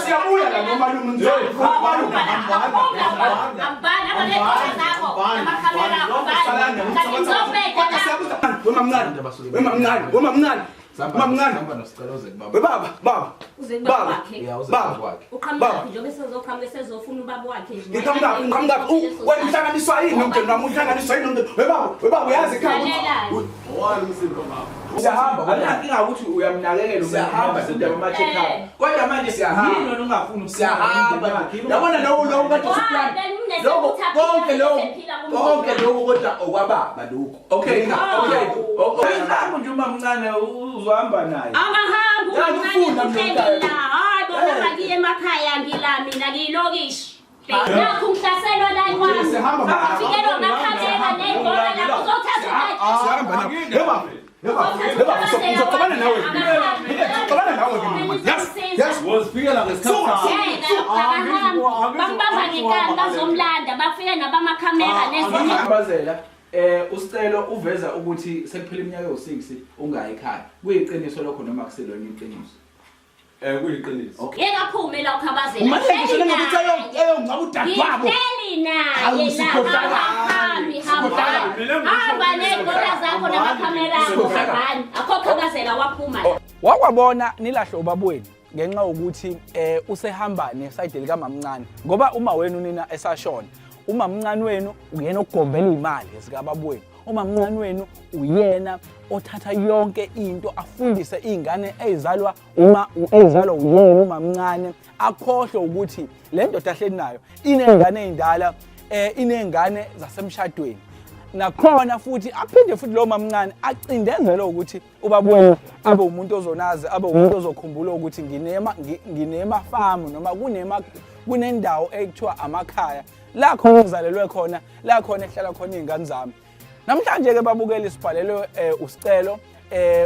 siyabuya la nomalume ngizweni siyahamba anginga ukuthi uyamnakekela siyahamba sindaba ama check up kodwa manje siyahamba yini wena ungafuni siyahamba yabona lo kade usiplan konke lokho kodwa okwababa lokho okay ngapha nje uma mncane uzohamba naye angahamba umncane hayi bona bakiye emakhaya ngila mina ngilokishi nakho umhlaselo la kwami afikelo ngakhamela nebhola la uzothatha siyahamba Ngizocabana nawe. Yes. Wasifikela ngesikhathi. Bambamba ngekani bazomlanda bafike nabamakhamera nezinye. Ngibazela usicelo uveza ukuthi sekuphela iminyaka yo6 ungayi ekhaya. Kuyiqiniso lokho noma kuselona iqiniso. Kuyiqiniso. Yekaphume la ukhabazela. Umase ngishela ngokuthi ngicaba udadewabo. Hamba nebhola zakho namakhamera ngani akhokhabazela waphuma. Wakwabona nilahle ubabweni ngenxa ukuthi usehamba neside lika mamncane ngoba uma wena unina esashona umamncane wenu uyena ogombela imali zika babweni umamncane wenu uyena othatha yonke into afundise izingane ezalwa uma ezalwa uyena umamncane akhohle ukuthi le ndoda ahleli nayo inengane ezindala inengane zasemshadweni nakhona futhi aphinde futhi lo mamncane acindezele ukuthi ubabweni abe umuntu ozonazi abe umuntu ozokhumbula ukuthi nginema farm noma kunendawo ekuthiwa amakhaya la khona ngizalelwe khona la khona ehlala khona izingane zami namhlanje ke babukela isibhalelwe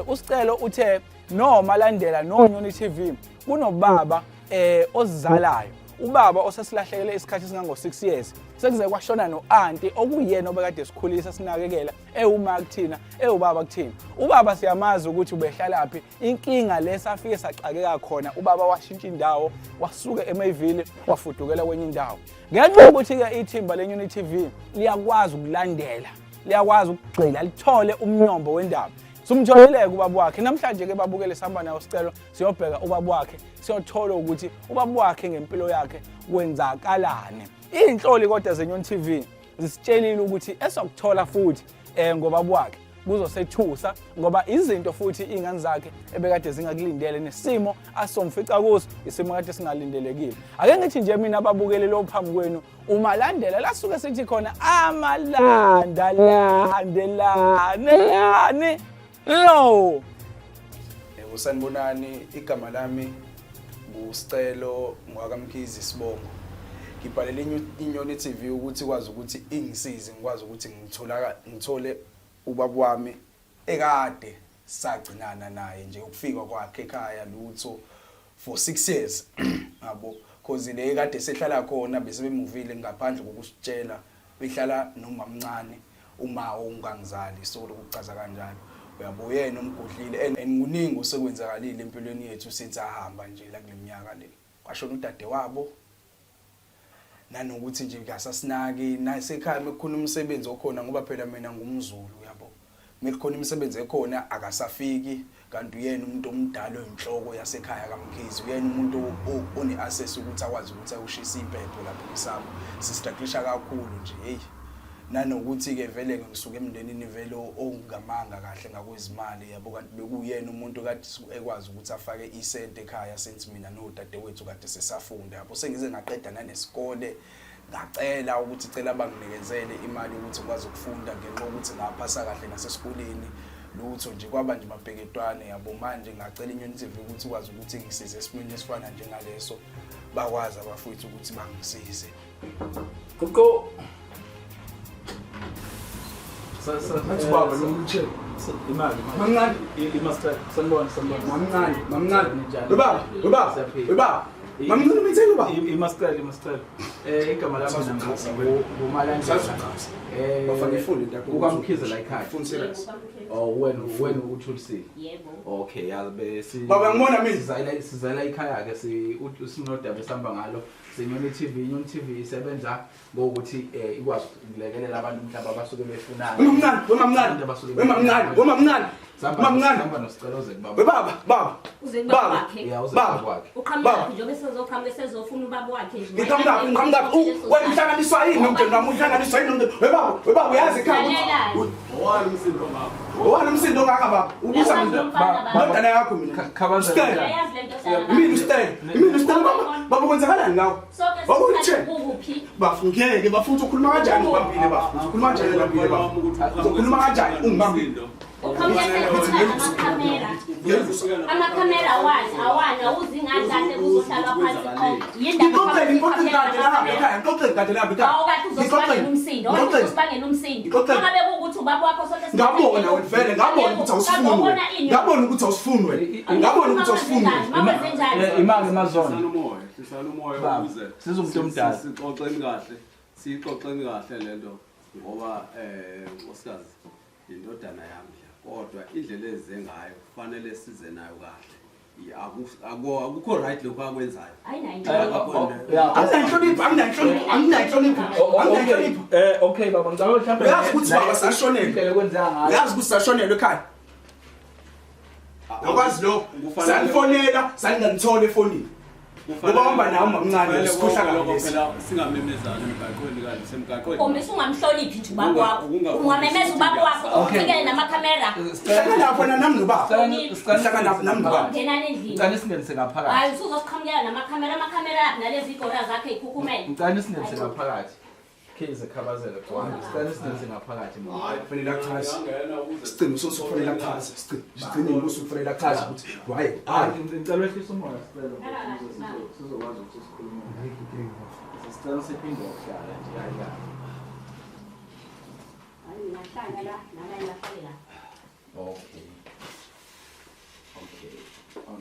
usicelo uthe noma landela noNyoni TV kunobaba ozizalayo ubaba osesilahlekele isikhathi singango6 years sekuze kwashona noanti okuyena obekade sikhulisa sinakekela ewuma kuthina ewubaba kuthina ubaba siyamazi ukuthi ubehlala phi inkinga lesafike saqakeka khona ubaba washintsha indawo wasuka eMayville wafudukela kwenye indawo ngenxa ukuthi ke ithimba leNyoni TV liyakwazi ukulandela liyakwazi ukugcila lithole umnyombo wendaba Sumtholeleke ubaba wakhe namhlanje ke babukele sihamba nayo sicelo siyobheka ubaba wakhe siyothola ukuthi ubaba wakhe ngempilo yakhe kwenzakalane inhloli kodwa zeNyoni TV zisitshelile ukuthi esokuthola futhi ngobaba wakhe kuzosethusa ngoba izinto futhi izingane zakhe ebekade zingakulindele nesimo asomfica kuso isimo kade singalindelekile ake ngithi nje mina ababukele lo phambi kwenu uma landela lasuke sithi khona amalanda landelane lo usanibonani igama lami ngusicelo ngwakamkhizi Sibongo ngibhalele iNyoni TV ukuthi kwazi ukuthi ingisize ngikwazi ukuthi ngithole ubaba wami ekade sagcinana naye nje ukufika kwakhe ekhaya lutho for 6 years yabo cause le ekade sehlala khona bese bemuvile ngaphandle kokusitshela behlala nomamncane uma ungangizali so lokuchaza kanjalo uyabo yena umgudlile enikuningi osekwenzakalile empilweni yethu sithi ahamba nje la kuleminyaka le kwashona udade wabo nanokuthi nje ngasasinaki nasekhaya mekukhona umsebenzi okhona ngoba phela mina ngumZulu yabo mekukhona imisebenzi ekhona akasafiki kanti uyena umuntu omdala oyinhloko yasekhaya kaMkhizi uyena umuntu one access ukuthi akwazi ukuthi ayushisa impepho lapho kusamo sistruggle kakhulu nje hey nanokuthi ke vele ngisuka emndenini vele ongamanga kahle ngakwezimali yabo kanti bekuyena umuntu kade ekwazi ukuthi afake isente ekhaya senthi mina nodadewethu kade sesafunda yabo sengize ngaqeda nanesikole ngacela ukuthi cela banginikezele imali ukuthi ngikwazi ukufunda ngenxa ukuthi ngaphasa kahle nasesikoleni lutho nje kwaba nje mabheketwane yabo manje ngacela iNyoni TV ukuthi ukwazi ukuthi ngisize esimweni esifana njengaleso bakwazi abafowethu ukuthi bangisize Koko Athi baba lo mthe imali mamncane imaster sanibona mamncane baba Mamncane umitheni uba? Imasicela. Igama lami nguMalandela. Bafake ifundi lapho. Ukwamkhize la ekhaya. Phone serious. Oh wena uthulisile. Yebo. Okay, yabe Baba ngibona mina. sizala ekhaya ke usinodaba esihamba ngalo. Senyoni TV isebenza ngokuthi ikwazi ukulekelela abantu umhlaba abasuke befunayo. Wemamncane. Samba nosicelo Baba. Uzekubaba wakhe. Uyawuzeka kwakhe. Uqhamuka njengoba sezoqhamuka besezofuna ubaba wakhe nje. Ngiqhamuka. Wena uhlanganiswa yini nomndeni wami? Uhlanganiswa yini nomndeni? Webaba uyazi ekhaya. Owani umsindo ngapha? Owani umsindo ngaka baba? Ubusa ndodana yakho mina. Khabaza. Uyayazi lento sana. Imini usitele baba kwenzakalani ngawo? Bafungeke bafuna ukukhuluma kanjani ubambile bafuna ukukhuluma kanjani ubambile bafuna ukukhuluma kanjani ungibambile Amakamera awana uzingandlahle kuzohlala phansi khona yindaba umsindo ngabe ukuthi ubaba wakho soke ngabona wena vele ngabona ukuthi awusifuni imali emazona sisala umoya ukuze sizomuntu omdala sixoxeni kahle lento ngoba nkosikazi indodana yami kodwa indlela eze ngayo kufanele size nayo kahle akukho right lokho akwenzayo okay baba ngicela mhlawumbe uyazi ukuthi baba sashonelwe kwenzeka ngayo uyazi ukuthi sashonelwe ekhaya yakwazi lo sanifonela saningangithola efonini ngoba hamba nawe mamncane sikhohlakala lesi singamemezana emgaqweni kanti semgaqweni Omisa ungamhloniphi nje ubaba wakho ungamemeza ubaba wakho ufikele namakamera hlakana khona nami nobaba hlakana nami nobaba ngena endlini ngicela singenise ngaphakathi hayi usuzoqhamukela namakamera nalezi igora zakhe ikhukhumele ngicela singenise ngaphakathi Khize khabazela kwami sicela singenise ngaphakathi mama hayi kufanele akuchaze sicela usufanele akuchaze sicela usufanele akuchaze ukuthi why ngicela wehlisa umoya sicela sizokwazi ukuthi sikhulume sicela siphinde ukuhlala nje hayi nahlala la nahlala okay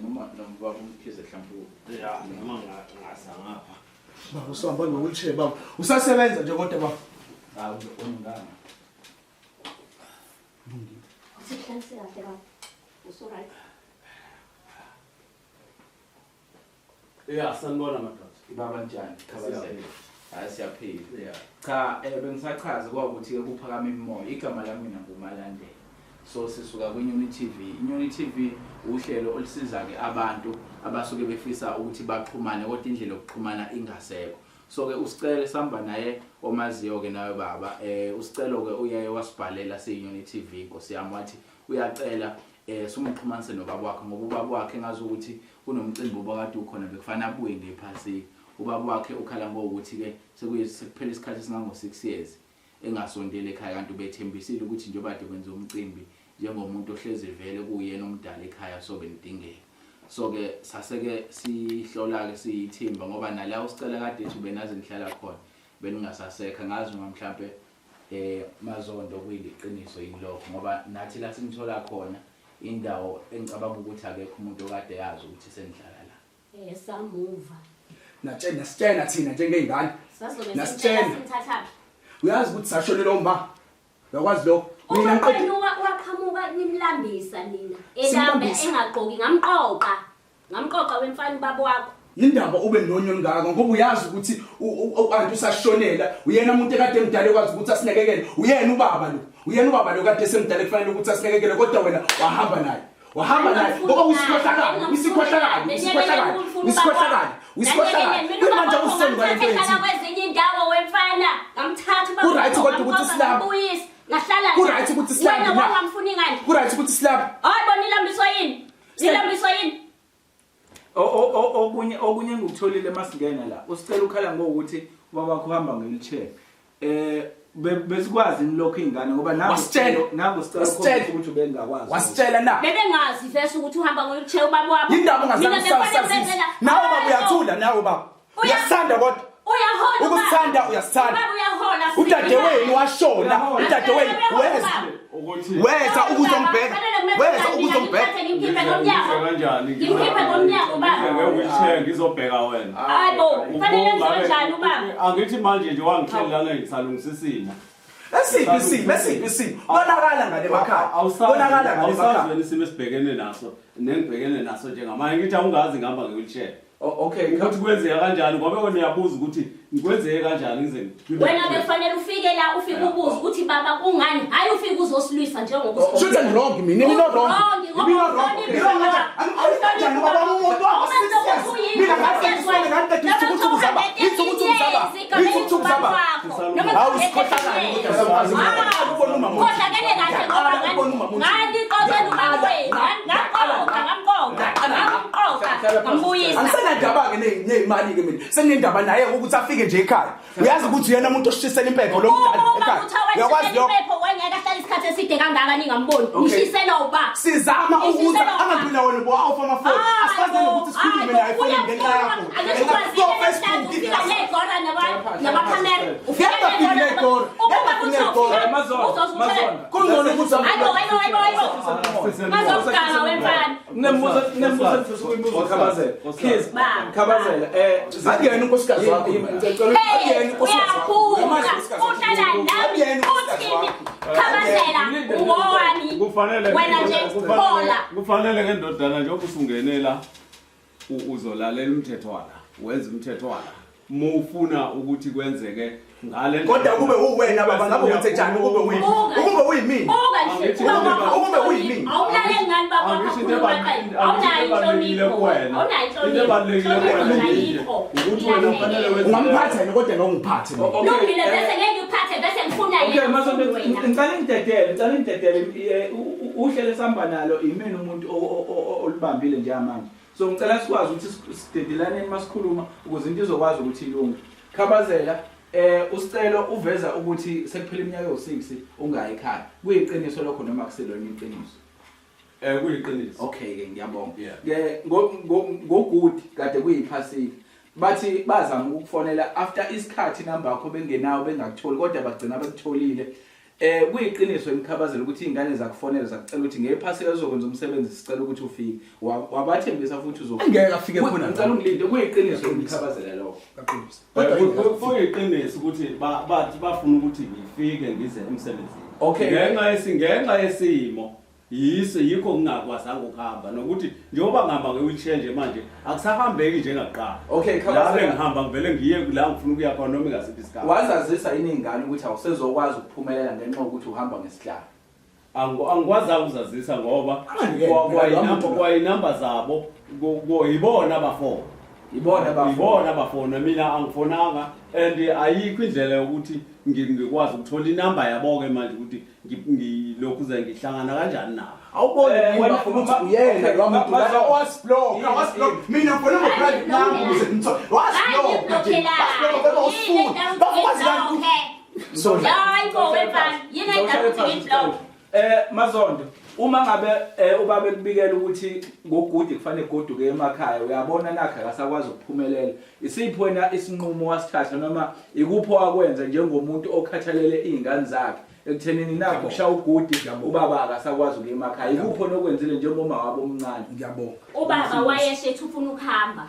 noma baba umkhize mhlawumbe noma ngasa ngapha baba usihamba nge-wheelchair baba usasebenza nje kodwa baba ungana Sikhansela phela usuright sanibona madoda ibaba njani khabazela hayi siyaphila cha bengisachaza ukuthi kuphakama imimoya igama lami mina nguMalandela so sisuka kwiNyoni TV iNyoni TV uhlelo olisiza ke abantu abasuke befisa ukuthi baxhumane kodwa indlela yokuxhumana ingasekho so ke usicele sihamba naye omaziyo ke nawe baba usicelo ke uyaye wasibhalela siyiNyoni TV Nkosi yami wathi uyacela sumxhumanise nobaba wakhe ngoba ubaba wakhe ngazi ukuthi kunomcimbi obakade ukhona bekufanele abuye ngephasi ubaba wakhe ukhala ngokuthi ke sekuphela isikhathi singango 6 years engasondele ekhaya kanti ubethembisile ukuthi njengoba ade kwenza umcimbi njengomuntu ohlezi vele kuyena omdala ekhaya so benidingeka so ke saseke sihlola ke siyithimba ngoba nala usicela kade ethi ubenazi nihlala khona beningasasekha ngazi noma mhlambe mazondo kuyiliqiniso yilokho ngoba nathi la sinithola khona indawo engicabanga ukuthi akekho umuntu okade yazi ukuthi senidlala la samuva nasitshena thina njengey'ngane nasitshena uyazi ukuthi sashonelwe umba uyakwazi lokho mina waqhamuka nimlambisa nina elambe engaqoki ngamqoqa wemfana ubaba wakho indaba ube nonyoni ngaka ngoba uyazi ukuthi uantu usashonela uyena umuntu ekade emdala ekwazi ukuthi asinakekele uyena ubaba lo kade semdala kufanele ukuthi asinakekele kodwa wena wahamba naye ngoba usikhohlakala manje usoni kwalento ehlala kwezinye indawo wemfana ngamthatha Kuright kodwa ukuthi silapha. ngahlala Kuright ukuthi silapha wena wangamfuni ngani Kuright ukuthi silapha hayi bona nilambiswa yini okunye engikutholile masingena la usicela ukhala ngokuthi ubaba wakho uhamba nge-wheelchair besikwazi nilokho ingane ngoba nangu sicela ukuthi ubengakwazi wasitshela na bebengazi vese ukuthi uhamba nge-wheelchair ubaba wakho indaba ungazange nawe baba uyathula nawe baba uyasithanda kodwa uyahola ukusithanda uyasithanda baba uyahola udadewenu washona udadewenu weza ukuzongibheka Wenza ukuzongibheka. Ngimkhiphe ngomnyango. Kanjani? Ngimkhiphe ngomnyango baba. Nge-wheelchair ngizobheka wena. Hayibo, kufanele enziwe kanjani ubaba? Angithi manje nje wangixhelela ngisalungisa isimo. Esiphi isimo. Bonakala ngale makhaya. Bonakala ngale makhaya. Awusazi isimo esibhekene naso, nengibhekene naso njengamanje ngithi awungazi ngihamba nge-wheelchair. Okay, Ukuthi kwenzeka kanjani ngoba wena uyabuza ukuthi ngikwenzeke kanjani ngize Wena bekufanele ufike la ufike ubuza ukuthi baba kungani hayi ufike uzosilwisa njengokuthi Should I wrong me? Nini no wrong. Nini no wrong. Kanjani ngoba umuntu wakho mina ngathi ngifike ngathi ngikuthuzaba. Ngikuthuzaba. Hawu sikhohlakala Khohlakele kahle ngoba ngani qoqela ubaba wena ngamqoqa ngambuyisa Angisenandaba ke nezimali ke mina. Senindaba naye ukuthi afike nje ekhaya. Uyazi ukuthi uyena umuntu oshisela impepho lo muntu ekhaya. Uyakwazi lokho. impepho wengeke ahlala isikhathi eside kangaka ningamboni ngishisela uba Sizama ukuthi angaphila wena bo awufa amafoni. Asifaze ukuthi sikhulume naye efoni ngenxa yakho. Khabazela Akuyena unkosikazi wakho. Ngicela akuyena unkosikazi wakho. Kufanele ngendodana njengoba usungenela uzolalela umthethwana wenza umthethwana mufuna ukuthi kwenzeke ngale Kodwa kube uwena baba ngabe wenze njani kube uyimi. Ukube uyimi. Ukube uyimi. Awulaleli ngani baba awunayo inhlonipho wena ukuthi wena ufanele wenze Ungamphatha yena kodwa ngongiphathe. Lungile bese ngeke ngiphathe bese ngifuna Okay, Mazondo ngicela ngidedele uhlele samba nalo imini umuntu olibambile njengamanje. So ngicela sikwazi ukuthi sidedelane masikhuluma ukuze into izokwazi ukuthi ilunge. Khabazela usicelo uveza ukuthi sekuphela iminyaka yo6 ungayi ekhaya. Kuyiqiniso lokho noma kuselona iqiniso? Kuyiqiniso. Okay ke ngiyabonga. Ke ngogudi kade kuyiphasika. Bathi bazama ukufonela after isikhathi number yakho bengenawo bengakutholi kodwa bagcina bekutholile. Kuyiqiniso emkhabazela ukuthi izingane zakufonela zakucela ukuthi ngephasika uzokwenza umsebenzi sicela ukuthi ufike. Wabathembisa futhi uzofika. Ngeke afike khona. Ngicela ungilinde kuyiqiniso emkhabazela lokho. Qaqinisa. Kuyiqiniso ukuthi bathi bafuna ukuthi ngifike ngize emsebenzini. Okay. Ngenxa yesimo yikho kungakwazanga ukuhamba nokuthi njengoba ngihamba nge-wheelchair nje manje akusahambeki njengaqala. Okay, la ngihamba ngivele ngiye la ngifuna ukuya khona noma ngasiphi isikhathi. Wazazisa iningane ukuthi awusezokwazi ukuphumelela ngenxa ukuthi uhamba ngesihlalo. Angikwazi ukuzazisa ngoba kwayinamba zabo yibona abafona. Yibona abafona mina angifonanga and ayikho indlela yokuthi ngikwazi ukuthola inamba yabo ke manje ukuthi ngilokhu ze ngihlangana kanjani nabo. Awubone wena ukuthi uyena lo muntu la wasblock mina ngifona ngo-private number ukuze ngithole wasblock baba usifuna bakwazi kanti so hayi bo wefana yini ukuthi ngiblock Mazondo uma ngabe ubabe kubikela ukuthi ngogudi kufanele goduke emakhaya uyabona nakho akasakwazi ukuphumelela isipho wena isinqumo wasithatha noma ikupho wakwenza njengomuntu okhathalele izingane zakhe ekuthenini nakho kushaya ugudi ubaba akasakwazi ukuya emakhaya ikupho nokwenzile njengoma wabo omncane. Ngiyabonga. Ubaba wayeshethu ufuna ukuhamba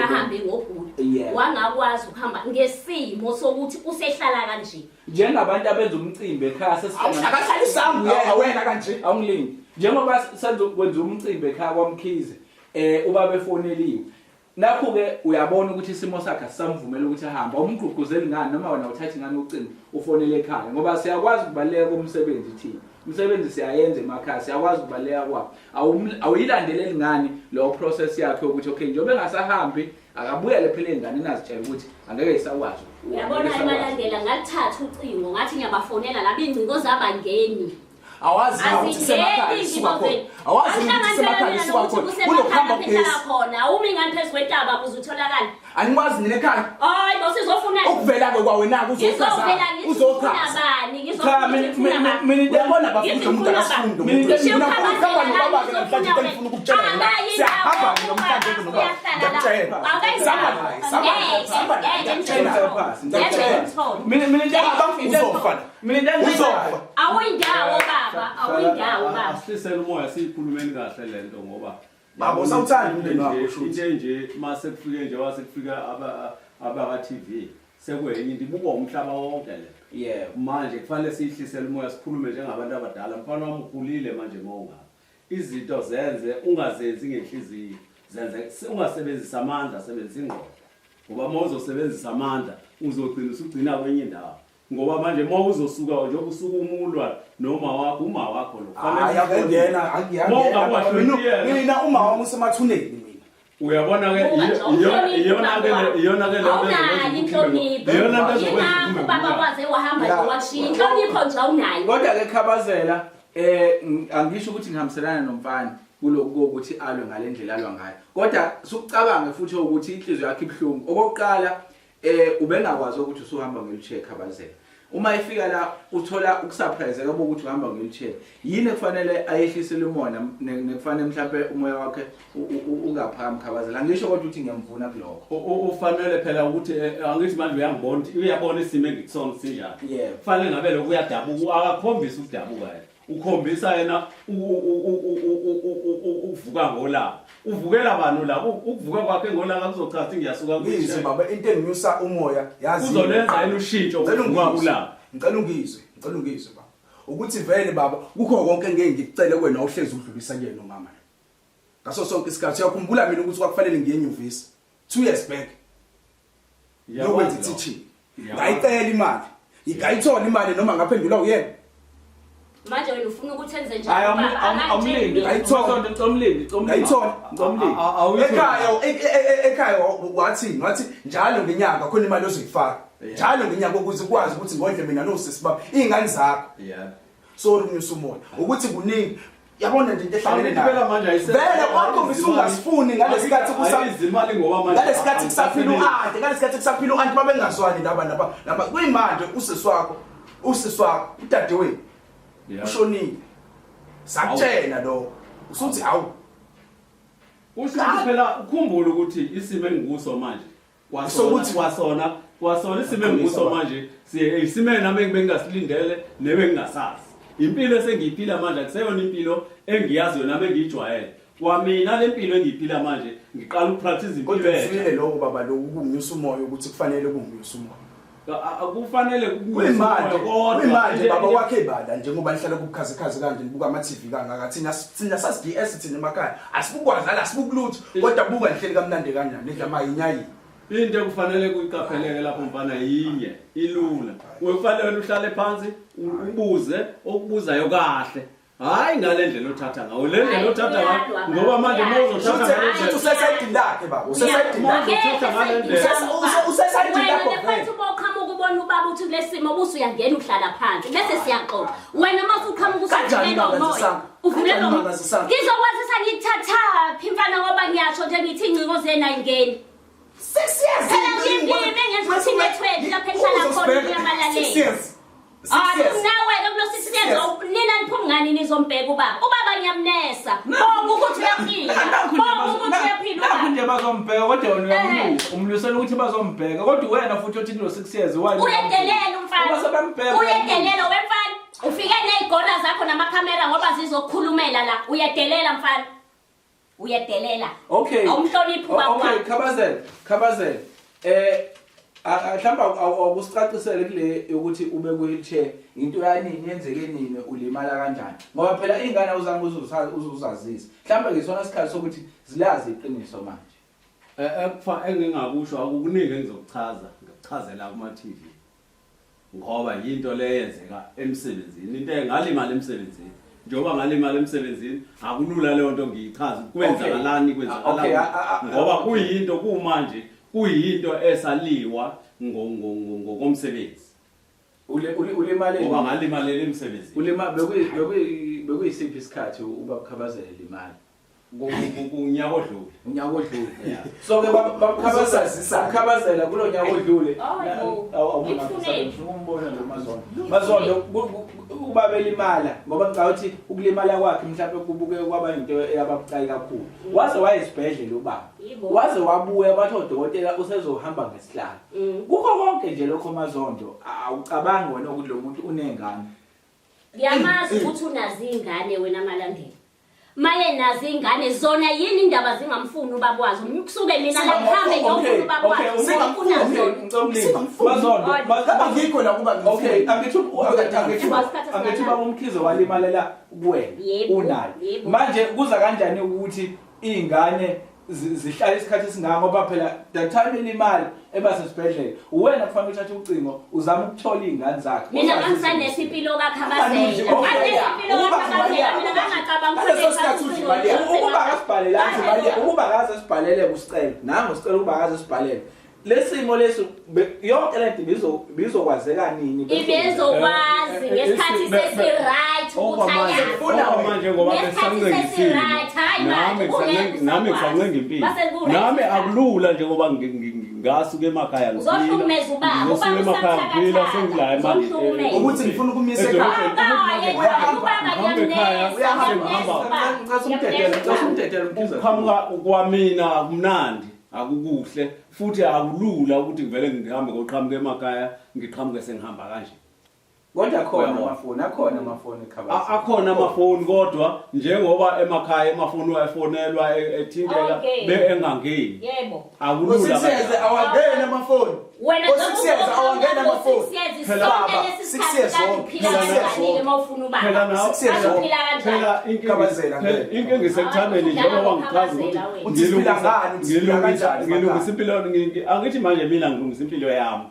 ahambe ngogudi wangakwazi ukuhamba ngesimo sokuthi usehlala kanje njengabantu abenza umcimbi ekhaya sesikhona akahlalisangu wena kanje awungilindi njengoba senzokwenza umcimbi ekhaya kwaMkhize ubaba efoneliwe nakho ke uyabona ukuthi isimo sakhe sisamvumela ukuthi ahambe umgqugquzeli ngani noma wena uthatha ingane ucingo ufonele ekhaya ngoba siyakwazi ukubaleka komsebenzi thina umsebenzi siyayenza emakhaya siyakwazi ukubaleka kwabo awuyilandeleli ngani lo process yakhe ukuthi okay njengoba engasahambi akabuyele phela ingane nazitshela ukuthi angeke isakwazi. Uyabona imalandela ngalithatha ucingo ngathi ngiyabafonela laba ingcingo zabangeni awazi ukuthi semakhaya isuka khona awazi ukuthi semakhaya isuka khona kunokuhamba ugesi khona uma ingane phezu kwentaba uzutholakala Angikwazi nina ekhaya. Hayi bosizofuna. Ukuvela ke kwawe naku Ngizovela uzochaza. bani? Cha mina Uyabona bafundisa umuntu akasifundo. Mina Ngifuna baba ke namhlanje ngifuna ukutshela yena. Siyahamba namhlanje ngoba ngiyakutshela. Awuyindawo baba, awuyindawo baba. Asihlisele umoya siyikhulumeni kahle lento ngoba Baba usawuthanda umndeni wakho into nje mase kufike nje wasekufika abaka TV sekwenye into ibuka umhlaba wonke le. Yebo. Manje kufanele sihlisele umoya sikhulume njengabantu abadala. Mfana wami ukhulile manje monga. Izinto zenze ungazenzi ngenhliziyo. Zenze ungasebenzisa amandla, sebenzisa ingqondo. Ngoba mawuzosebenzisa amandla uzogcina usugcina kwenye indawo. Ngoba manje mawuzosuka nje usuka umulwa noma wakho uma wakho lo. Hayi akungena mina uma wami usemathuneni mina. Uyabona ke iyona ke lento baba kwaze wahamba nje washiya inhlonipho nje awunayo. Kodwa ke Khabazela angisho ukuthi ngihamselana nomfana kuloko ukuthi alwe ngalendlela alwa ngayo. Kodwa sukucabange futhi ukuthi inhliziyo yakhe ibhlungu. Okokuqala ubengakwazi ukuthi usuhamba nge-wheelchair Khabazela. Uma ifika la uthola ukusurprise kabo ukuthi uhamba nge-wheelchair. Yini kufanele ayehlisele umona nekufanele mhlawumbe umoya wakhe ungaphakami Khabazela. Ngisho kodwa ukuthi ngiyamvuna kuloko. Ufanele phela ukuthi angithi manje uyangibona ukuthi uyabona isimo engikusona sinjani. Yebo. Kufanele ngabe lokhu uyadabuka akakhombisa ukudabuka yena. Ukhombisa yena uvuka ngolapha. Uvukela abantu lapho ukuvuka kwakhe ngolaka kuzochaza ngiyasuka Ngizwe baba into enginyusa umoya yazi uzolenza yena ushintsho ngicela ungizwe baba ukuthi vele baba kukho konke ngeke ngikucele kuwena uhlezi udlulisa kuyena umama ngaso sonke isikhathi uyakhumbula mina ukuthi kwakufanele ngiye enyuvesi 2 years back yokwenza teaching ngayicela imali ngayithola imali noma ngaphendula uyena Manje wena ufuna ukuthi enze njalo baba Awumlindi ayithola ngicomlindi ekhaya wathi njalo ngenyanga khona imali ozoyifaka njalo ngenyanga ukuze ukwazi ukuthi ngodle mina nosisi baba ingane zakho sorry unyusa umoya ukuthi kuningi yabona nje into ehlangene nayo vele konke usungasifuni ngalesikhathi izimali ngoba manje ngalesikhathi kusaphila uante ngalesikhathi kusaphila uante babengazwani laba kuyimanje usisi wakho udadewenu ushonile sakutshela lo usuthi awu usho phela ukhumbule ukuthi isimo engikuso manje kwasona isimo engikuso manje isimo nami engingasilindele nebengingasazi impilo esengiyiphila manje akuseyona impilo engiyaziyo nami engijwayele kwamina lempilo engiyiphila manje ngiqala ukupractice impilo kodwa lokho baba lokhu kunginyusa umoya ukuthi kufanele kunginyusa umoya akufanele kuyimanje baba wakhe ibala njengoba nihlala kubukhazikhazi kanje nibuka ama TV kangaka thina sas DS thina emakhaya asibukwadlala asibukulutho kodwa buka nihleli kamnandi kanjani nidla mayinyayi into ekufanele kuyiqapheleke lapho mfana yinye ilula ufanele uhlale phansi ubuze okubuzayo kahle hayi ngalendlela othatha ngawo le ndlela othatha ngawo ngoba manje mawuzothatha ngale usesayidini lakhe baba usesayidini lakhe usesayidini lakhe mfethu boqhamuka ubona ubaba uthi kulesimo ubuso uyangena uhlala phansi bese siyaxoxa wena mase uqhamuka usazivela umoya uvulele ngizokwazisa ngithatha phimfana ngoba ngiyasho nje ngithi inciko zena ingeni 6 years phela ngiyimi ngenza network lapha ehlala khona kuyabalaleli 6 years nawe kulo 6 years nina niphumngani nizombheka ubaba ngiyamnesa bonke ukuthi uyaphila bonke ukuthi uyaphila lapho nje bazombheka kodwa wena umlusela ukuthi bazombheka kodwa wena futhi uthi kulo 6 years uyedelela umfana uyedelela wemfana ufike nezigola zakho namakhamera ngoba zizokukhulumela la uyedelela mfana uyedelela okay awumhloniphi ubaba okay Khabazela mhlamba awukusicacisele kule ukuthi ube ku-wheelchair into yanini yenzeke nini ulimala kanjani ngoba phela ingane uzange uzazisa mhlawumbe ngisona isikhathi sokuthi zilazi iqiniso manje engingakusho akukuningi engizokuchaza ngikuchazela kuma TV ngoba into le yenzeka emsebenzini into engalimala emsebenzini njengoba ngalimala emsebenzini akulula leyo nto ngiyichaza kwenzakalani ngoba kuyinto kumanje kuyinto esaliwa ngokomsebenzi ulimale ngoba ngalimalela emsebenzini ulima bekuyisiphi isikhathi ubaba Khabazela limali Unyaka odlule. unyaka odlule so ke bakhabazela kulo nyaka odlule awumbona lo Mazondo uba belimala ngoba ngicabanga ukulimala kwakhe mhlawumbe kubuke kwaba into eyababucayi kakhulu waze wayesibhedlela ubaba waze wabuya bathi odokotela usezohamba ngesihlalo kukho konke nje lokho Mazondo awucabangi wena ukuthi lo muntu unengane ngiyamazi ukuthi unazi ingane wena Malandela maye nazi ingane zona yini indaba zingamfuni ubabwazi ukusuke mina la ngihambe ngiyofuna ubabwazi Mazondo ngikho la kuba okay angithi baba uMkhize walimalela kuwena unayo manje kuza kanjani ukuthi izingane zihlala isikhathi esingaka ngoba phela the time elimali ebasesibhedlela uwena kufanele uthathe ucingo uzama ukuthola izingane zakhe mina ngisanesipilo kaKhabazela mina ngangacabanga ukuba akaze sibhalele kusicela nangu sicela ukuba akaze sibhalele lesimo leso yonke lento bizokwazeka nini ibezokwazi ngesikhathi sesiright Ufuna manje ngoba besancengisile nami ngisancenga impilo nami akulula nje ngoba ngasuka emakhaya uzohlukumeza ubaba ngila sengila imali ukuthi ngifuna ukumisa ekhaya uqhamuka kwamina akumnandi akukuhle futhi akulula ukuthi ngivele ngihambe ngoqhamuka emakhaya ngiqhamuke sengihamba kanje kodwa akhona amafoni eKhabazela akhona amafoni kodwa njengoba emakhaya amafoni wayafonelwa ethinteka engangeni yebo akulula usiyeze awangena amafoni wena usiyeze awangena amafoni phela baba 6 years phela inkinga isekuthaneni njengoba ngichaza ukuthi ngilungisa impilo angithi manje mina ngilungisa impilo yami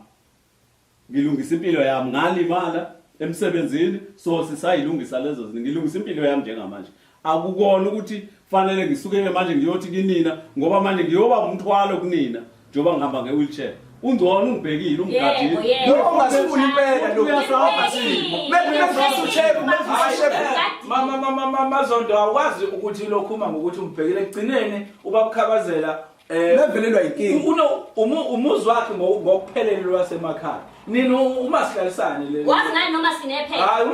ngilungisa impilo yami ngalimala emsebenzini so sisayilungisa lezo zinto ngilungisa impilo yami njengamanje akukona ukuthi fanele ngisuke manje ngiyothi kinina ngoba manje ngiyoba umthwalo kunina njoba ngihamba ngewheelchair ungcono ungibhekile umgadini ongasifuni impela lo Mazondo awukwazi ukuthi lokhuma ngokuthi umbhekile ekugcineni uba kuKhabazela levelelwa inkinga umuzi wakhe ngokuphelele lwasemakhaya nini uma sihlalisane le wazi ngani noma sinephepha hayi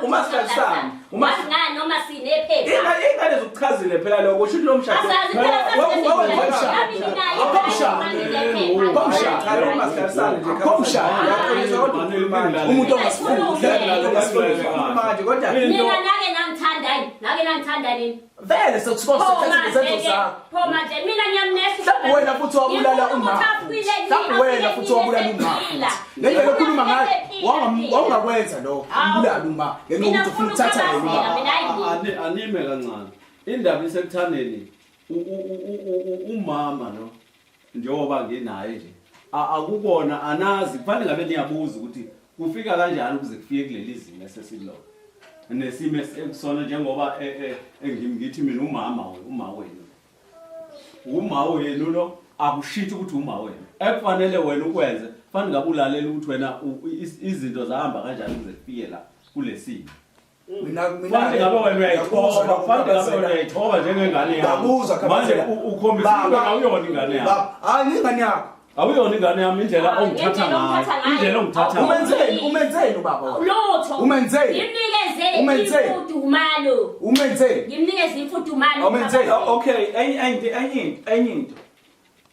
uma sihlalisane wazi ngani noma sinephepha ingane zokuchazile phela lokho usho lo mshado umuntu ongasifuni manje kodwa mina nake nangithanda nini vele sokusiphosa izenzo zakho phoma nje mina ngiyamnesa wena futhi wabulala umama wena futhi wabulala umama ngendlela okhuluma ngayo wawungakwenza lokho ubulala uma ngenxa yokuthi ufuna ukuthatha mina anime kancane indaba isekuthaneni umama no njengoba nginaye nje akukona anazi kufanele ngabe niyabuza ukuthi kufika kanjani ukuze kufike kuleli zimo esesilona nesimo ekusona njengoba ngithi mina uma wenu lo akushithi ukuthi uma wena ekufanele wena ukwenze fanele ngabulalela ukuthi wena izinto zahamba kanjani ukuze kufike la kulesimo fanele ngabe wena uyayithoba njengengane yakho manje ukhombisa ukuthi awuyona ingane yakho hayi ingane yakho awuyona ingane yami indlela ongithatha ngayo umenzeni ubaba lutho umenzeni ngimnikeze imfudumalo umenzeni ngimnikeze imfudumalo okay enye into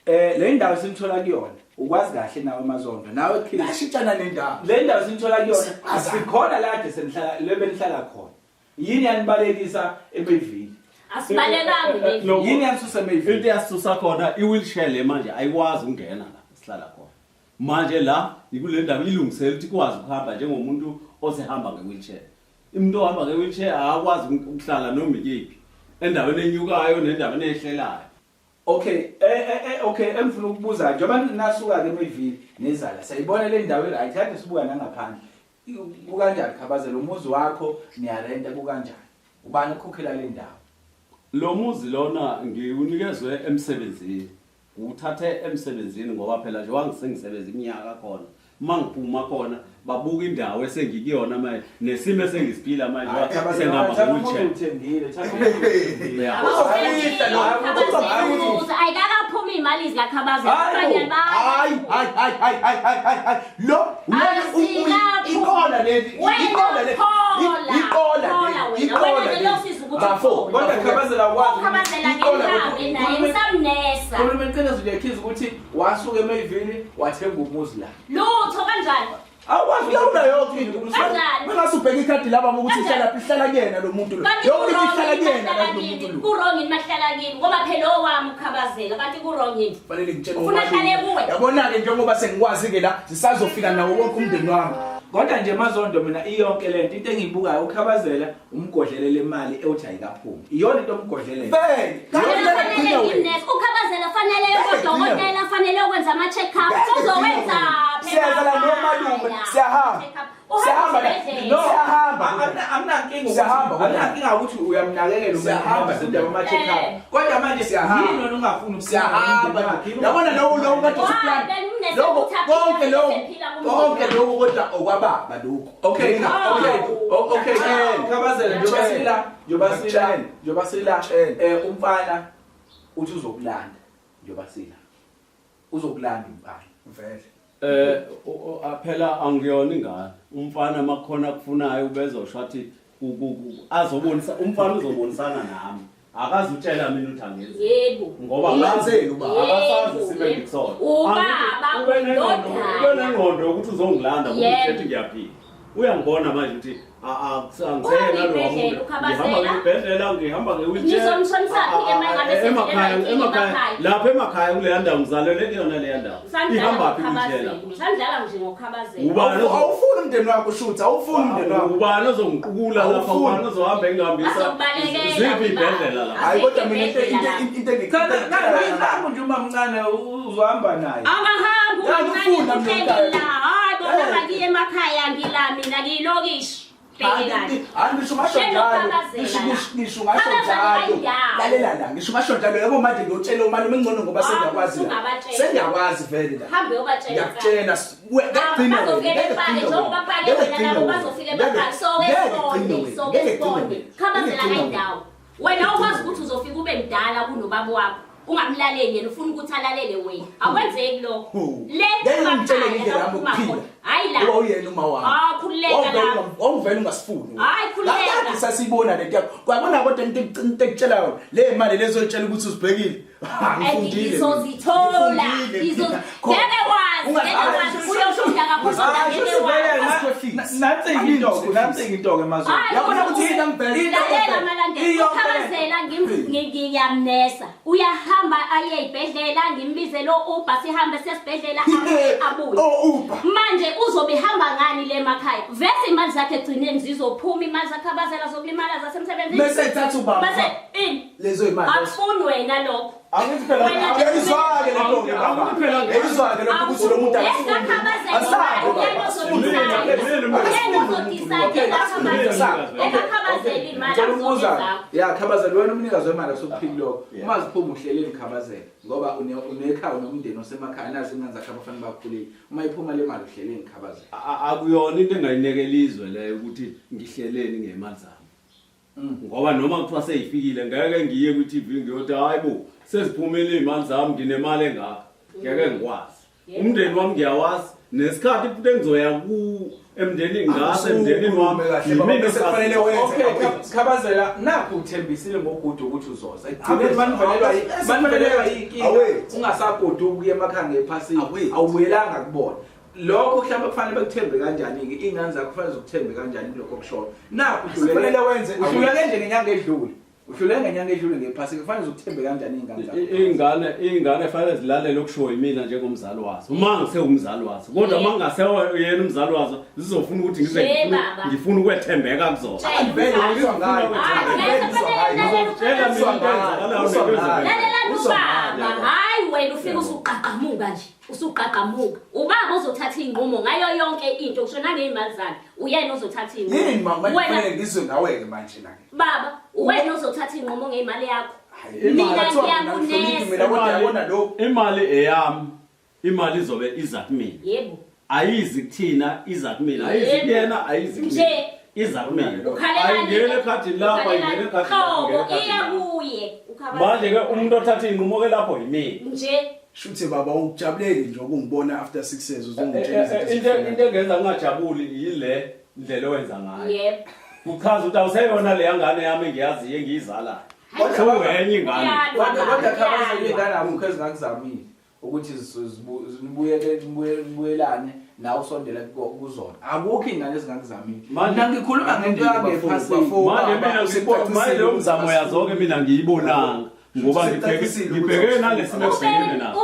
le ndawo sinithola kuyona ukwazi kahle nawe Mazondo nawe Khizi ashitshana nendawo le ndawo sinithola kuyona sikhona la de senihlala lebenihlala khona yini yanibalekisa eMayville asibalekanga yini yanisusa eMayville into yasisusa khona iwheelchair le manje ayikwazi ukungena la sihlala khona manje la ikule ndawo ilungisela ukuthi ikwazi ukuhamba njengomuntu osehamba ngewheelchair umuntu ohamba ngewheelchair akwazi ukuhlala noma ikephi endaweni enyukayo nendaweni ehlelayo okay engifuna ukubuza nje abantu nasuka ke eMayville nezala sayibona le ndawo right hade sibuka nangaphandle kukanjani Khabazela umuzi wakho niyarenta kukanjani ubani ukhokhela le ndawo lo muzi lona ngiwunikezwe emsebenzini uthathe emsebenzini ngoba phela nje wangisengisebenza iminyaka khona mangiphuma khona babuka indawo esengikuyona manje nesimo esengisiphila manje uthengile ayikakaphumi imali zikakhabazela abanye hayi lo kodwa khabazela ngisamnesa khuluma iqiniso nje khiza ukuthi wasuka eMayville wathenga umuzi la lutho kanjani awukwazi ulawula yonke into mangase ubheke ikhadi laba ukuthi ihlala kuyena lo muntu lo yonke ihlala kuyena lo muntu lo kurong mahlala kini ngoba phela owami ukhabazela kanti kurong yini fanele ngitshele ufuna hlale kuwe yabona ke njengoba sengikwazi ke la sisazofika nawo wonke umndeni wami kodwa nje mazondo mina iyonke lento into engiyibukayo ukhabazela umgodlelela imali ewuthi ayikaphumi iyona into omgodlelela ukhabazela fanele yodokotela fanele ukwenza ama check up uzowenza siyaza la nomalume amnankinga ukuthi uyamnakekela siyahamba indaba ama check up kodwa manje yini wena ungafuni siyahamba yabona lo kade usiplan konke lokho kodwa okwababa lokho okay khabazela njobasila umfana uthi uzokulanda njobasila uzokulanda umfana vele phela angiyona ingane umfana makhona kufunayo ubezosho athi azobonisa umfana uzobonisana nami akazutshela mina uthi angezi yebo ngoba ngazeli akasazi sibe ngikusona ube nengqondo yokuthi uzongilanda ngoba uthi ngiyaphila uyangibona manje ukuthi angisena lo ngihamba ngebhedlela ngihamba ngewheelchair lapha emakhaya kule ndawo ngizalelwe kuyona le ndawo ihamba phi wheelchair sandlala nje ngokhabazela ubani awufuni umndeni wakho shutha awufuni umndeni wakho ubani ozongiqukula lapha ubani ozohamba engihambisa ziphi ibhedlela la hayi kodwa mina into ngikho nje uma mncane uzohamba naye angahambi umncane kuphela hayi bona ngiye emakhaya ngila mina ngiyilokishi ngisho ngasho njalo lalela la ngisho ngasho njalo yebo manje ngiyotshela umalume engcono ngoba sengiyakwazi vele la hambe ubatshela ngiyakutshela ngagcina wena ukwazi ukuthi uzofika ube mdala kunobaba wakho ungamlaleli yena ufuna ukuthi alalele wena akwenzeki lokho le ngitshele indlela yami ukuphila hayi la uyena uma wami khululeka la ongivela ungasifuni hayi khululeka la sasibona lento yakho kwabona kodwa into ekutshelayo le mali lezotshela ukuthi uzibhekile ngifundile izozithola ngeke wazi uyofunda kakhulu ngeke wazi nansi into ke mazo yabona ukuthi yini lalela malandela ukhabazela ngiyamnesa uyahamba aye ibhedlela ngimbize lo Uber sihambe sesibhedlela abuye manje uzobe hamba ngani le emakhaya vese imali zakhe egcineni zizophuma imali zakhabazela zokulimala zasemsebenzini bese thatha ubaba bese ini lezo imali akufuni wena lokho angithi phela ngiyizwake lento ke baba ngiyizwake lokho ukuthi lo muntu khabazela wena umnikazi wemali asokuphila lokho uma ziphuma uhlelele ngikhabazela ngoba unekhaya unomndeni osemakhaya nazi imali zakhe abafanele bakhulile uma iphuma le mali uhlelele ngikhabazela akuyona into engayinekela leyo ukuthi ngihleleni ngemali zami ngoba noma kuthiwa seyifikile ngeke ngiye ku TV ngiyothi hayibo seziphumile imali zami nginemali engaka ngeke ngikwazi umndeni wami ngiyawazi nesikhathi futhi engizoya ku emndenini ngase emndenini wami mina sekufanele wenze khabazela nakho uthembisile ngogudu ukuthi uzoza ekugcineni manivelelwa yinkinga ungasagodi ukuya emakhaya ngephasini awubuyelanga kubona lokho mhlawumbe kufanele bekuthembe kanjani ke ingane zakho kufanele zokuthembe kanjani lokho kushola nakho kufanele wenze uhluleke nje ngenyanga edlule uhluleke ngenyanga edlule ngephasi kufanele zokuthembe kanjani ingane zakho ingane fanele zilalele okushoyo mina njengomzali wazo uma ngisewumzali wazo kodwa uma ngaseyena umzali wazo zizofuna ukuthi ngifuna ukwethembeka kuzona vele ngizwa ngayo hayi wena ufika usuqaqamuka nje usuqaqamuka ubaba uzothatha inqumo ngayo yonke into kusho nangeimali zakhe uyena uzothatha inqumo yini mama kufanele ngizwe ngawe ke manje nake baba wena uzothatha inqumo ngeimali yakho mina ngiyakunesa imali eyami imali izobe iza kimi yebo ayizi kuthina iza kumina ayizi kuyena ayizi kumina iza kumina ayingene ekhadini lapha ayingene ekhadini lapha iya kuye manje ke umuntu othatha inqumo ke lapho yimini nje Shuthe baba ujabulele nje ukungibona after 6 years uzongitshela into engenza ngingajabuli yile ndlela owenza ngayo yep uchaza ukuthi awuseyona le yangane yami engiyaziyo engiyizalayo sowenye ingane kodwa khabazela ingane akukho ezingakuzamile ukuthi zibuyelane nawe usondela kuzona akukho ingane ezingakuzamile mina ngikhuluma ngento yangephasini manje mina ngibona manje lo mzamo yazonke mina ngiyibonanga ngoba ngibhekene nalesimo esibhekene naso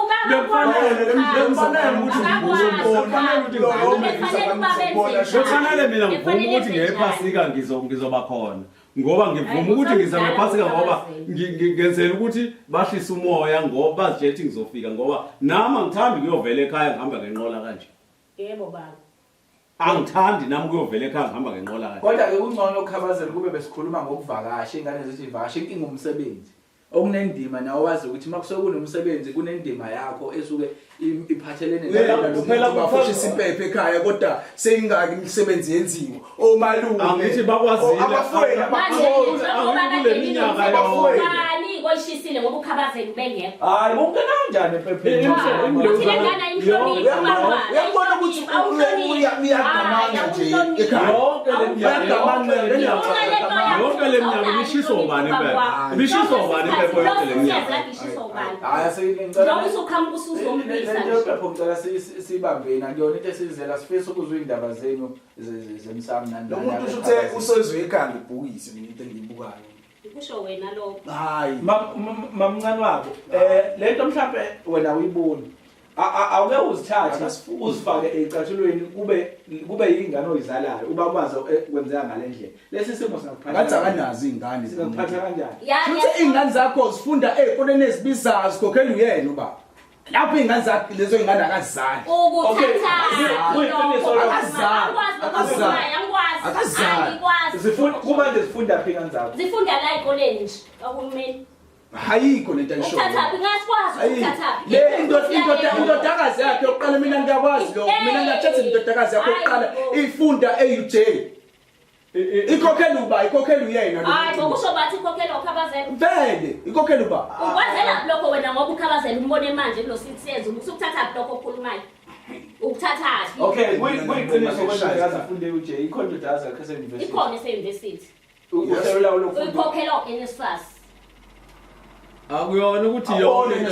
kufanele mina ngivume ukuthi ngephasika ngizoba khona ngoba ngivuma ukuthi ngiza ngephasika ngoba ngenzela ukuthi bahlise umoya ngoba bazijethi ngizofika ngoba nami angithandi kuyovela ekhaya ngihamba ngenqola kanje yebo baba angithandi nami kuyovela ekhaya ngihamba ngenqola kanje kodwa ke kungcono ukukhabazela kube besikhuluma ngokuvakasha ingane zithi vakasha inkinga umsebenzi okunendima nawe wazi ukuthi makusuke kunomsebenzi kunendima yakho esuke iphathelene phela bafushisa impepho ekhaya kodwa seyingaki imisebenzi yenziwa omalume angithi bakwazile abafowenu kule minyaka yonke bani koyishisile ngoba ukhabazela ubengekho hayi bonke kanjani ephepheni uthi lengane imhloniphi mama uyabona ukuthi uyagamanga nje ekhaya yonke le minyaka ibishiso ubani impela ibishiso ubani impela yonke le minyaka hayi sengicela Noma usukhamba usuzombisa lapho ngicela sibambeni akuyona into esizela sifisa ukuzwa indaba zenu zemsamo nani lo muntu usho uthe usezwe ekhaya ngebhokisi mina into engiyibukayo kusho wena lo hayi mamncane wakho lento mhlambe wena uyiboni awuke uzithathe uzifake ecathulweni kube yingane oyizalayo ubakwazi kwenzeka ngalendlela lesi simo singakuphatha ngathi akanazi izingane singakuphatha kanjani futhi izingane zakho zifunda ezikoleni ezibizayo sikhokhela uyena ubaba lapho izingane zakho lezo izingane akazizali zifunda kuba nje zifunda phi kanjalo zifunda la ezikoleni nje akumeni hayikho lento ayisho uthathapi ngasikwazi ukuthathapi le indodakazi yakhe yokuqala mina ngiyakwazi lo mina ngiyathetha indodakazi yakhe yokuqala ifunda eUJ ikhokhela uba ikhokhela uyena lo hayi ngokusho bathi ikhokhela ukhabazela vele ikhokhela uba ukwazela lokho wena ngoba ukhabazela umbone manje kulo 6 years usukuthathapi lokho okhulumayo ukuthathapi okay kuyiqiniso kwenza yazafunde eUJ ikhonto daza kase university ikhona eseuniversity uhlelo lawo lokufunda ukhokhela NSFAS akuyona ukuthi yonke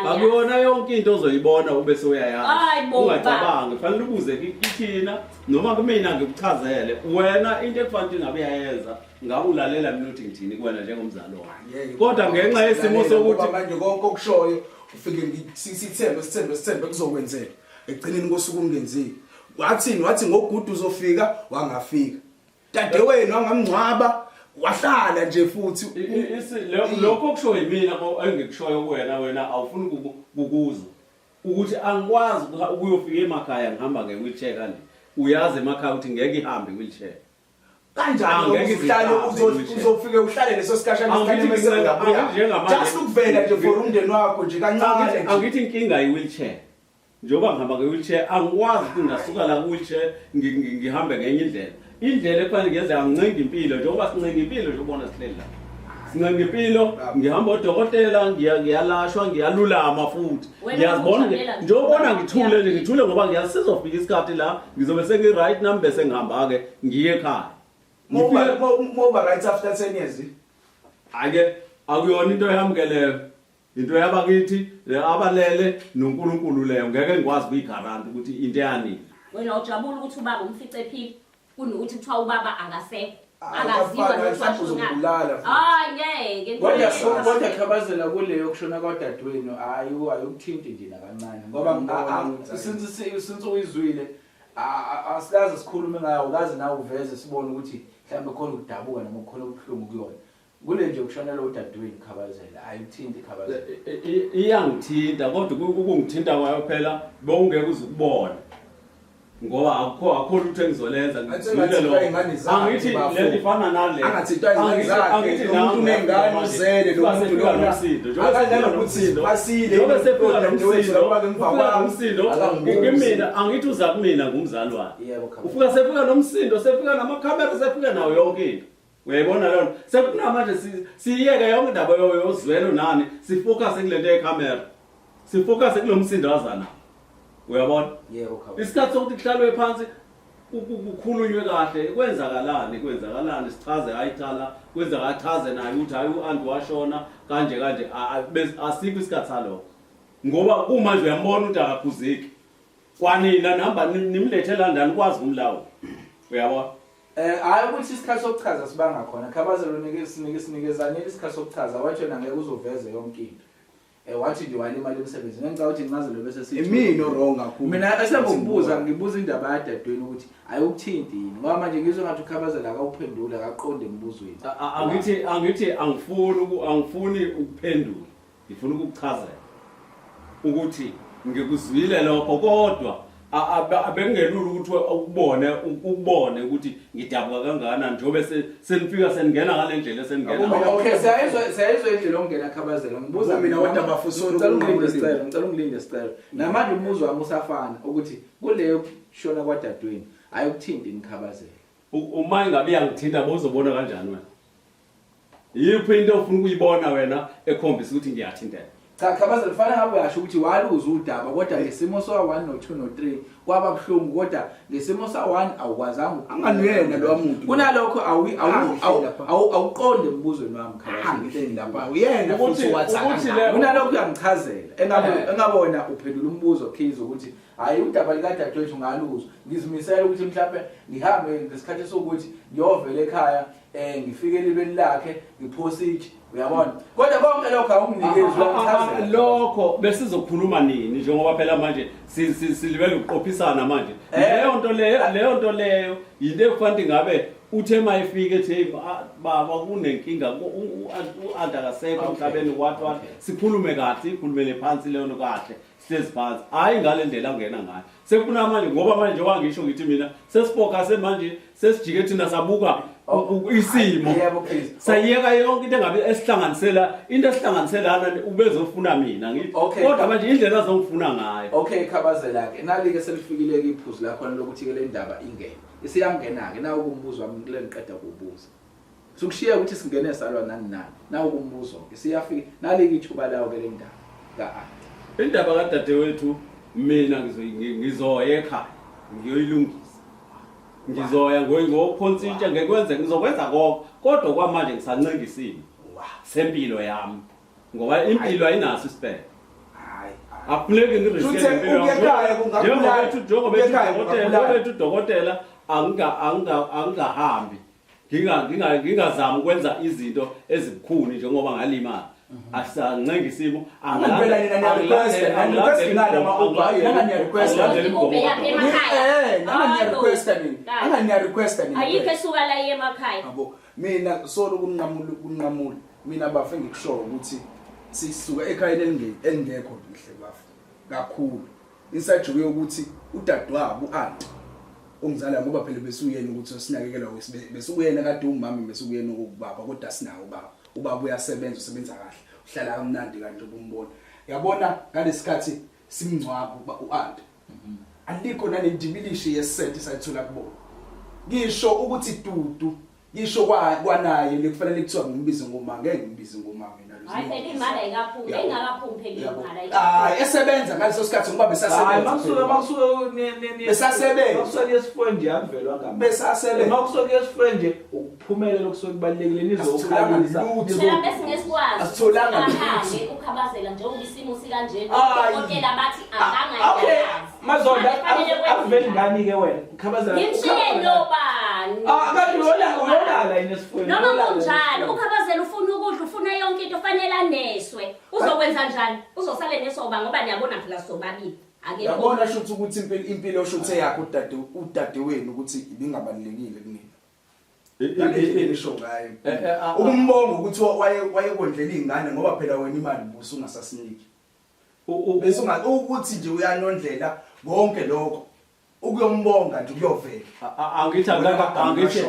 akuyona yonke into ozoyibona ube soyayazi ungacabangi fanele ubuze kithina noma kumina ngikuchazele wena into ekufanele ingabe yayenza ngabe ulalela mina uthi ngithini kuwena njengomzalo wami kodwa ngenxa yesimo sokuthi manje konke okushoyo ufike sithembe kuzokwenzeka egcineni kosuku ungenzeki wathi ngogudu uzofika wangafika Dade wena wangamngcwaba wahlala nje futhi lokho kusho yimina engikushoyo wena awufuni ukukuzwa ukuthi angikwazi ukuyofika emakhaya ngihamba ngewheelchair kanti uyazi emakhaya ukuthi ngeke ihambe wheelchair kanjani uhlale uzofike uhlale leso sikhashana just ukuvela nje for umndeni wakho nje kancane angithi inkinga yi-wheelchair njengoba ngihamba nge-wheelchair angikwazi ukuthi ngasuka la ku-wheelchair ngihambe ngenye indlela ekufanele ngiyenzeka ngincenga impilo njengoba sincenga impilo nje ubona sihleli la sincenga impilo ngihamba odokotela ngiyalashwa ngiyalulama futhi ngiyazibona njengobona ngithule ngoba ngiyazi sizofika isikhathi la ngizobe sengi-right nami bese ngihamba ke ngiye ekhaya moba right after 10 years ake akuyona into eyamukeleyo into yabakithi abalele noNkulunkulu leyo ngeke ngikwazi kuyigaranti ukuthi into yanini wena ujabula ukuthi ubaba umfice phi kunokuthi kuthiwa ubaba akasekho akaziwa nokushona hayi ngeke kodwa khabazela kuleyo kushona kwadadewenu ayukuthinti nje nakancane ngoba since uyizwile asikaze sikhulume ngayo ukazi nawe uveze sibone ukuthi mhlambe khona ukudabuka noma khona ubuhlungu kuyona kule nje ukushona lo dadewenu khabazela ayukuthinti khabazela iyangithinta kodwa ukungithinta kwayo phela bowungeke uzukubona ngoba akho lutho engizolenza angithi le ifana nale angathintwa izingane zakhe umuntu unengane uzele lo muntu lo akadlala ukuthi basile ngoba sefika nomsindo ngimina angithi uza kumina ngumzali wakhe ufika sefika nomsindo sefika namakhamera sefika nawo yonke into uyayibona lona sekunamanje siyeke yonke indaba yozwelo nani sifocus kulento yecamera sifocus kulomsindo wazana uyabona yebo isikhathi sokuthi kuhlalwe phansi ukukhulunywe kahle kwenzakalani sichaze ayithala kwenza achaze naye ukuthi hayi uAnti washona kanje asikho isikhathi salokho ngoba kumanje uyambona ukuthi akaphuzeki kwanina nihamba nimlethela ndani kwazi kumlawo uyabona hayi ukuthi isikhathi sokuchaza sibanga khona khabazelo sinikezane isikhathi sokuchaza wathi yena ngeke uzoveze yonke into wathi nje wale imali emsebenzini ngicela ukuthi ngincazelo bese sithi imini wrong kakhulu mina ngibuza indaba yadadweni ukuthi ayukuthinti yini ngoba manje ngizwe ngathi ukhabazela akawuphendula akaqonde embuzweni angithi angifuni ukuphendula ngifuna ukukuchazela ukuthi ngikuzwile lokho kodwa abengelula ukuthi ukubone ukuthi ngidabuka kangakanani njobe senifika seningena ngale ndlela seningena okay sayizwe indlela ongena khabazela ngibuza mina kodwa bafusona ngicela ungilinde isicelo namanje umbuzo wami usafana ukuthi kuleyo shona kwadadweni ayukuthinti inikhabazela uma ingabe yangithinta bozobona kanjani wena yiphi into ofuna ukuyibona wena ekhombisa ukuthi ngiyathintela cha khabazela fanele ngabe uyasho ukuthi waluza udaba kodwa ngesimo so 1 no 2 no 3 kwaba buhlungu kodwa ngesimo sa 1 awukwazanga anganuyena lo muntu kunalokho awuqonde embuzweni wami khabazela ngitheni lapha uyena futhi wathaka kunalokho uyangichazela engabona uphendula umbuzo khizo ukuthi hayi udaba likadadewethu ngaluzo ngizimisela ukuthi mhlawumbe ngihambe ngesikhathi sokuthi ngiyovela ekhaya ngifike elibeni lakhe ngiphosithe uyabona kodwa konke lokho awunginikezi wamchazela lokho besizokhuluma nini njengoba phela manje silibele uqophisana manje leyo nto leyo yinto ekufanele ngabe uthe mayifike ethi baba kunenkinga uAnti akasekho emhlabeni wathi sikhulume kahle sikhulumele phansi leyo nto kahle sihlezi phansi hayi ngale ndlela angena ngayo sekufuna manje ngoba manje wangisho ngithi mina sesifocus manje sesijike thina sabuka isimo sayiyeka yonke into engabe esihlanganiselana ubezofuna mina ngithi kodwa manje indlela azongifuna ngayo okay khabazela ke nalike selifikile ke iphuzu lakho lokuthi ke le ndaba ingene isiyangena ke nawo kumbuzo wami kule ngiqeda kubuza sokushiya ukuthi singene salwa nani nawo kumbuzo ke siyafika nalike ithuba lawo ke le ndaba kaAnti indaba kadadewethu mina ngizoya ekhaya ngiyoyilungisa ngizoya ngokhonsitsha ngizokwenza konke kodwa kwamanje ngisancengisile sempilo yami ngoba impilo ayinaso isipele afuneki ngiriske impilo njengoba udokotela angingahambi ngingazama ukwenza izinto ezibukhuni njengoba ngalimala asancengisimo ayikho esuka la emakhaya yabo mina solo kunqamula mina bafe ngikushoyo ukuthi sisuka ekhayeni elingekho lihle bafu kakhulu insajuke ukuthi udadewabo uAnti ongizala ngoba phela besuyena ukuthi sinakekelwa besukuyena kade umama besukuyena ubaba kodwa sinawo ubaba uyasebenza usebenza kahle uhlala kamnandi kanti ubumbona yabona ngalesikhathi simngcwabo uAnti alikho nanendibilishi yeset sayithola kubona ngisho ukuthi dudu ngisho kwanaye lekufanele kuthiwa ngimbize ngoma ngeke ngimbize ngoma mina hayi phela imali ayikaphumi engakaphumi phela imali esebenza ngaleso sikhathi ngoba besasebenza besasebenza makusuka yesifo nje akuvelwa ngami besasebenza makusuka yesifo nje ukuphumelela okusuka kubalekile nizokuhlanganisa phela bese ngesikwazi asitholanga ahange ukhabazela nje ubisimo sikanjena odokotela bathi abangayazi mazonda akuveli ngani ke wena ukhabazela ngimshiye nobani akade uyolala inesifo noma kunjalo ukhabazela ufuna ukudla ufuna yonke into fanele aneswe uzokwenza njani uzosale nesoba ngoba niyabona phela sobabili yabona shuthi ukuthi impilo oshuthe yakho udadewenu ukuthi ibingabalekile kunina isho ngayo ukumbonga ukuthi wayekondlela izingane ngoba phela wena imali buso ungasasiniki bese ukuthi nje uyanondlela konke lokho ukuyombonga nje kuyovela.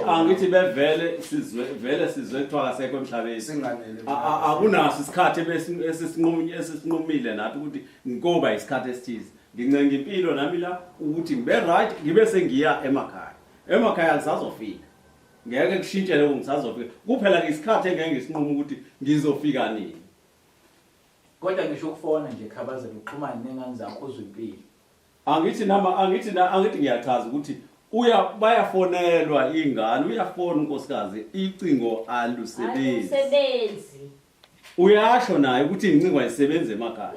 Angithi bevele sizwe kuthiwa kasekho emhlabeni. Singanele. Akunaso isikhathi esisinqumile nathi ukuthi ngoba isikhathi esithize. Ngincenga impilo nami la ukuthi ngibe right ngibe sengiya emakhaya. Emakhaya ngisazofika. Ngeke kushintshe lokho ngisazofika. Kuphela isikhathi engeke ngisinqume ukuthi ngizofika nini. Kodwa ngisho ukufona nje Khabazela uxhumana nengane zakho uzwe impilo. Angithi ngiyachaza ukuthi bayafonelwa ingane uyafona unkosikazi icingo alusebenzi. Uyasho naye ukuthi incingo ayisebenze emakhaya.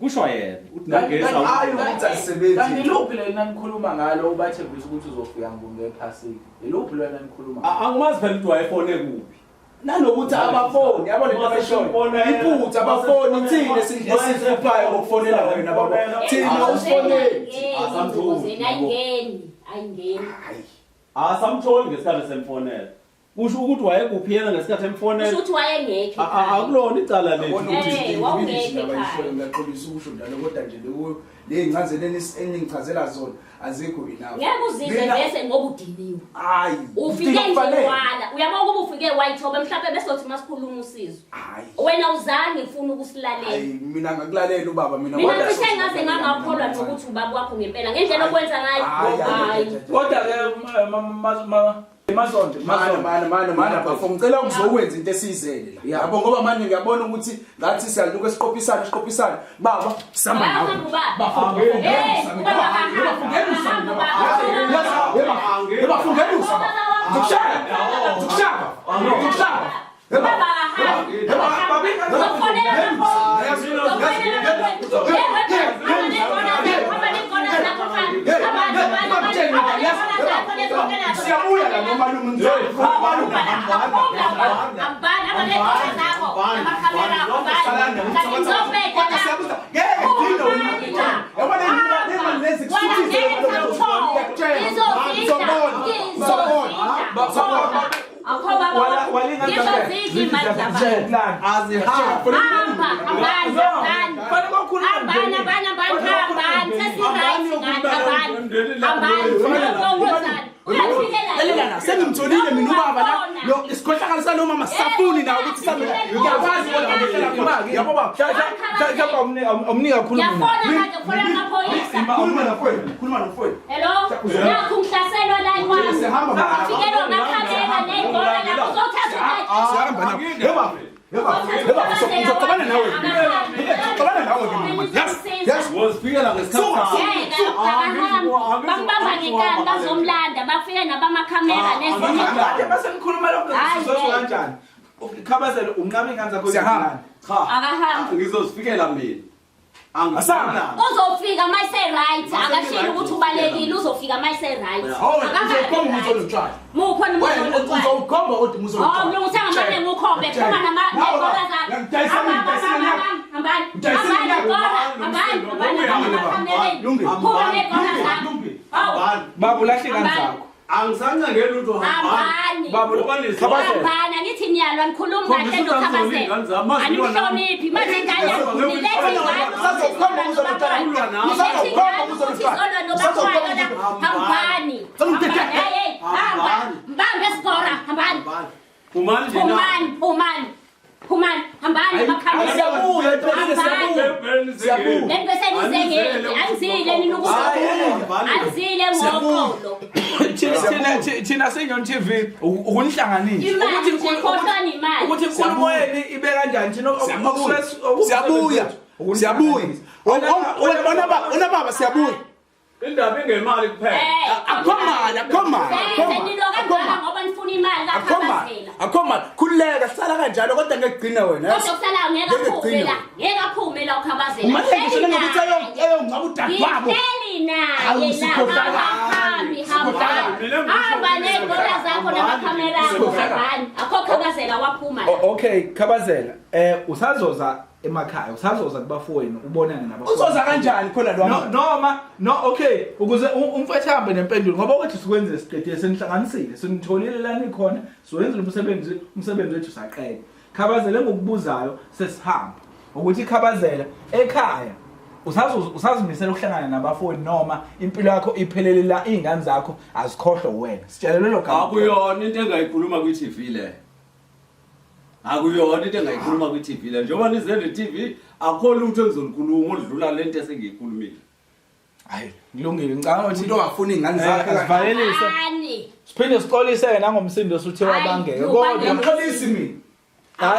Kusho yena uthi nogesa hayi ukuthi ayisebenzi. Kanti lophi lena nikhuluma ngalo ubathembisa ukuthi uzofika ngephasika. Ilophi lena nikhuluma? Angimazi phela ukuthi wayefone kuphi. Nanokuthi abafoni yabo lento abashona iphutha abafoni thina esifuphayo ngokufonela wena baba thina usifonele ayingeni asamtholi ngesikhathi semfonela kusho ukuthi wayekuphi yena ngesikhathi emfonela kusho ukuthi wayengekho akulona icala lethu ngiyaqolisa ukusho njalo kodwa nje le incazelo eningichazela zona azikho enough ngeke uzizwe bese ngoba udiniwe hayi ufike njewala uyabona ukuba ufike wayithoba mhlawumbe bese uthi masikhuluma usizo wena uzange ufuna ukusilalela hayi mina ngakulalela ubaba mina cishe ngaze ngangakholwa nokuthi ubaba wakho ngempela ngendlela okwenza ngayo hayi kodwa ke Masonto mana bafo ngicela ukuzokwenza into esizele la yabo ngoba manje ngiyabona ukuthi ngathi siyaluka siqophisana baba sihamba nawe bafungelusa siyabuya la noma lumuntu sengimtholile mina ubaba la lo isikhohlakala noma masafuni nawe ukuthi sami ngiyakwazi kodwa yabo baba omnika khuluma khuluma nofweni hello nakho umhlaselwa la ikwami sikelwa ngakhamela neyibona la uzothatha sihamba nawe ngicabana nawe yes wozifika ngesikhathi bambamba ngekani bazomlanda bafike nabamakhamera nezinto base nikhuluma lokho sizozwa kanjani Khabazela unqabe ingane zakho siyahamba akahamba ngizozifikela mina asana uzofika mayise right akashilo ukuthi ubalekile uzofika mayise right uzokhomba uzolutshaya mupho nimuzo uzokhomba uthi uzolutshaya mlo uthanga manje ngukhombe phuma namagora zakho babu lahlika zakho angisancengela lutho babu Khabazela ngithi niyalwa nikhuluma kahle noKhabazela anihloniphi manje ingane nilethi ingane uzokhomba hambani mbambe skora hambani Phumani hambani bakhamela siyabuya angizile nina angizile ngokolo thina seNyon TV ukunihlanganisa ukuthi inkulumo yeni ibe kanjani thina siyabuya ona baba siyabuya indaba ingemali kuphela akhoma khuleka sala kanjalo kodwa ngegcina wena kodwa kusala ngeke aphume la uKhabazela manje ngisho ngokuthi ngicela udadwabo hamba negola zakho namakhamera akho Khabazela waphuma okay Khabazela usazoza emakhaya usazoza kubafowenu ubonane nabafowenu uzoza kanjani khona lo okay ukuze umfethu ahambe nempendulo ngoba ukuthi sikwenze siqedile senihlanganisile sinitholile la nikhona siwenza umsebenzi wethu saqeda Khabazela ngokubuzayo sesihamba ukuthi Khabazela ekhaya usazimisela ukuhlangana nabafowethu noma impilo yakho iphelele la izingane zakho azikhohlwe wena sitshela lelo gama akuyona into engayikhuluma kwi-TV le akuyona into engayikhuluma kwi-TV le njengoba nize ne-TV akho lutho engizolikhuluma odlula lento esengiyikhulumile hayi ngilungile ngicanga ukuthi umuntu ongafuni izingane zakhe asivalelise Ani. siphinde sixolise nangomsindo suthe wabangeke kodwa ngiyamxolisi mina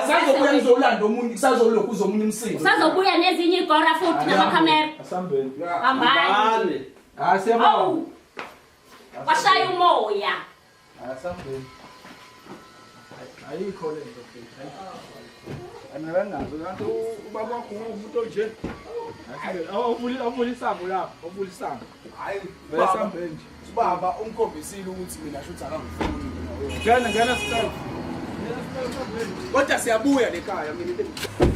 sazobuya ngizolanda omunye kusazolokhu uzomunye umsindo Usazobuya nezinye igora futhi namakhamera. asambeni Hambani. siyabonga Awu. Washaya umoya. asambeni ayikho lento angalangazo kanti ubaba wakho umuntu onje awuvuli isango lapha awuvuli isango hayi vele sambeni nje ubaba umkhombisile ukuthi mina shuthi akangifuni ngena sicela kodwa siyabuya lekhaya mina into